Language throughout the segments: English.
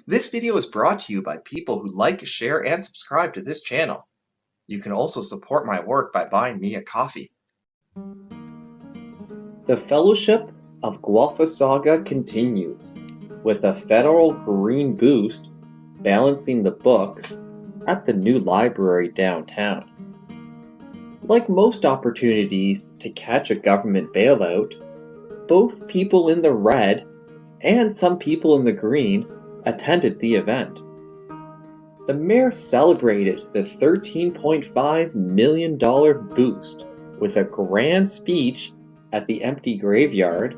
This video is brought to you by people who like, share, and subscribe to this channel. You can also support my work by buying me a coffee. The Fellowship of Guelphissauga continues, with a federal green boost balancing the books at the new library downtown. Like most opportunities to catch a government bailout, both people in the red and some people in the green attended the event. The mayor celebrated the $13.5 million boost with a grand speech at the empty graveyard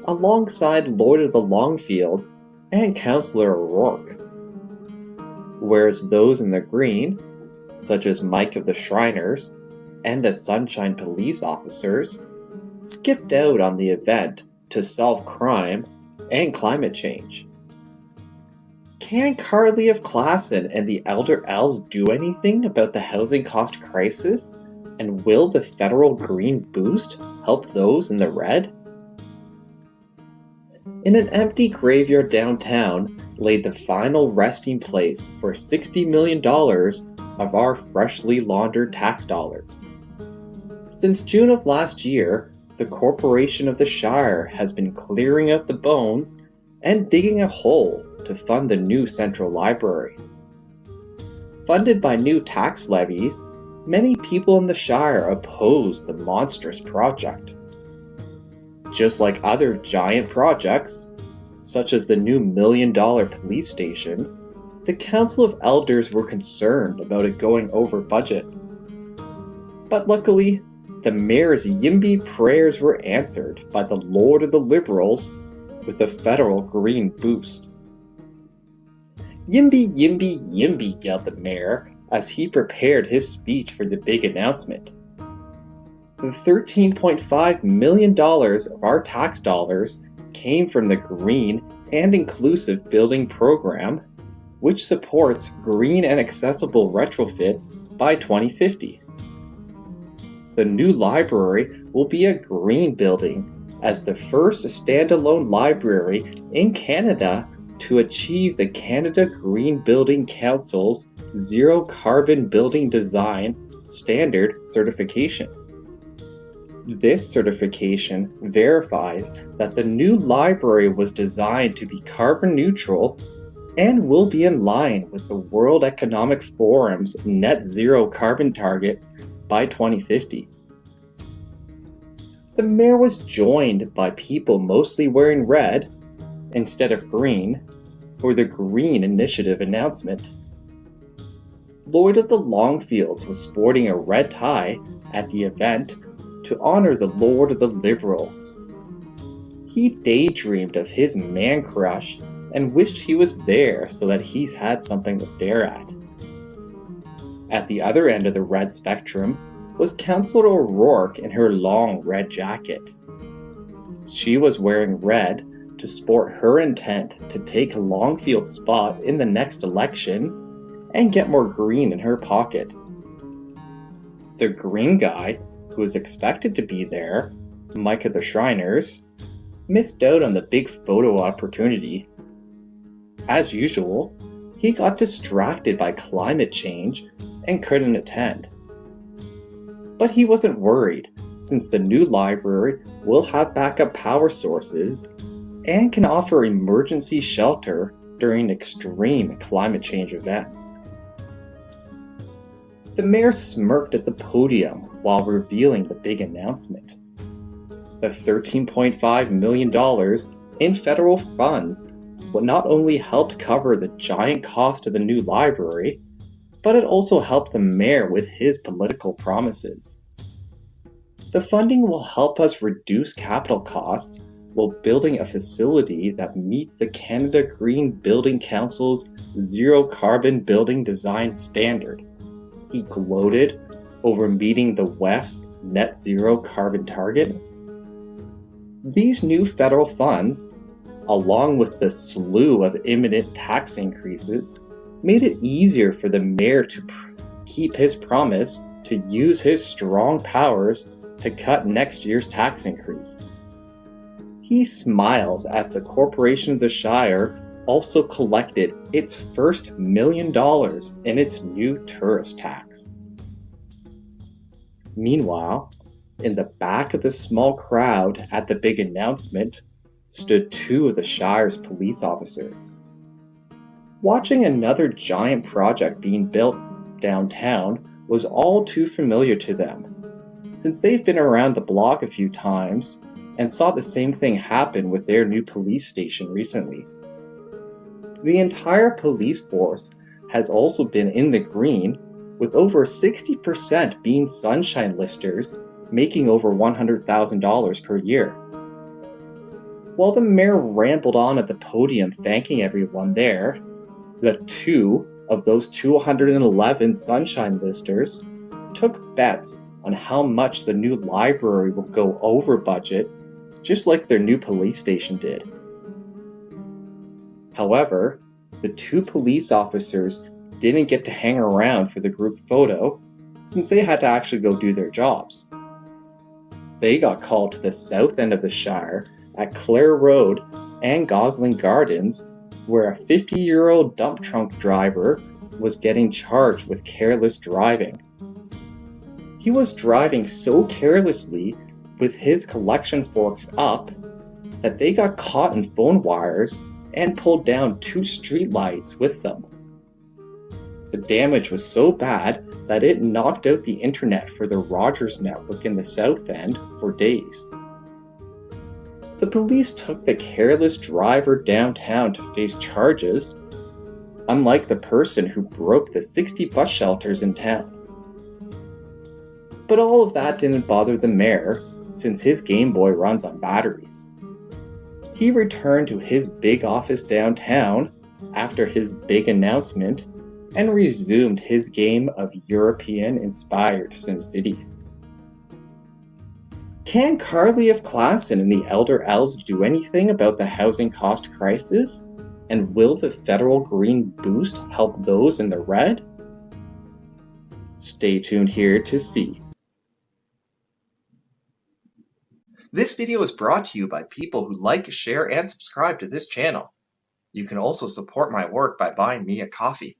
alongside Lloyd of the Longfields and Councilor O'Rourke. Whereas those in the green, such as Mike of the Schreiners and the Sunshine police officers, skipped out on the event to solve crime and climate change. Can Carly of Klassen and the Elder Elves do anything about the housing cost crisis? And will the federal green boost help those in the red? In an empty graveyard downtown lay the final resting place for $60 million of our freshly laundered tax dollars. Since June of last year, the corporation of the Shire has been clearing out the bones and digging a hole to fund the new central library. Funded by new tax levies, many people in the Shire oppose the monstrous project. Just like other giant projects, such as the new $1 million police station, the Council of Elders were concerned about it going over budget. But luckily, the mayor's YIMBY prayers were answered by the Lord of the Liberals with a federal green boost. "Yimby, yimby, yimby," yelled the mayor as he prepared his speech for the big announcement. The $13.5 million of our tax dollars came from the Green and Inclusive Building Program, which supports green and accessible retrofits by 2050. The new library will be a green building as the first standalone library in Canada to achieve the Canada Green Building Council's Zero Carbon Building Design Standard certification. This certification verifies that the new library was designed to be carbon neutral and will be in line with the World Economic Forum's net zero carbon target by 2050. The mayor was joined by people mostly wearing red instead of green for the Green Initiative announcement. Lloyd of the Longfields was sporting a red tie at the event to honor the Lord of the Liberals. He daydreamed of his man crush and wished he was there so that he's had something to stare at. At the other end of the red spectrum was Councilor O'Rourke in her long red jacket. She was wearing red to sport her intent to take Longfield's spot in the next election and get more green in her pocket. The green guy, who was expected to be there, Mike of the Schreiners, missed out on the big photo opportunity. As usual, he got distracted by climate change and couldn't attend. But he wasn't worried, since the new library will have backup power sources and can offer emergency shelter during extreme climate change events. The mayor smirked at the podium while revealing the big announcement. The $13.5 million in federal funds would not only help cover the giant cost of the new library, but it also helped the mayor with his political promises. The funding will help us reduce capital costs while building a facility that meets the Canada Green Building Council's Zero Carbon Building Design Standard. He gloated over meeting the West's net zero carbon target. These new federal funds, along with the slew of imminent tax increases, made it easier for the mayor to keep his promise to use his strong powers to cut next year's tax increase. He smiled as the corporation of the Shire also collected its first $1 million in its new tourist tax. Meanwhile, in the back of the small crowd at the big announcement stood two of the Shire's police officers. Watching another giant project being built downtown was all too familiar to them, since they've been around the block a few times and saw the same thing happen with their new police station recently. The entire police force has also been in the green, with over 60% being sunshine listers, making over $100,000 per year. While the mayor rambled on at the podium thanking everyone there, the two of those 211 sunshine listers took bets on how much the new library will go over budget, just like their new police station did. However, the two police officers didn't get to hang around for the group photo, since they had to actually go do their jobs. They got called to the south end of the Shire at Clare Road and Gosling Gardens, where a 50-year-old dump truck driver was getting charged with careless driving. He was driving so carelessly with his collection forks up that they got caught in phone wires and pulled down 2 streetlights with them. The damage was so bad that it knocked out the internet for the Rogers network in the South End for days. The police took the careless driver downtown to face charges, unlike the person who broke the 60 bus shelters in town. But all of that didn't bother the mayor, since his Game Boy runs on batteries. He returned to his big office downtown after his big announcement and resumed his game of European-inspired SimCity. Can Carly of Klassen and the Elder Elves do anything about the housing cost crisis? And will the federal green boost help those in the red? Stay tuned here to see. This video is brought to you by people who like, share, and subscribe to this channel. You can also support my work by buying me a coffee.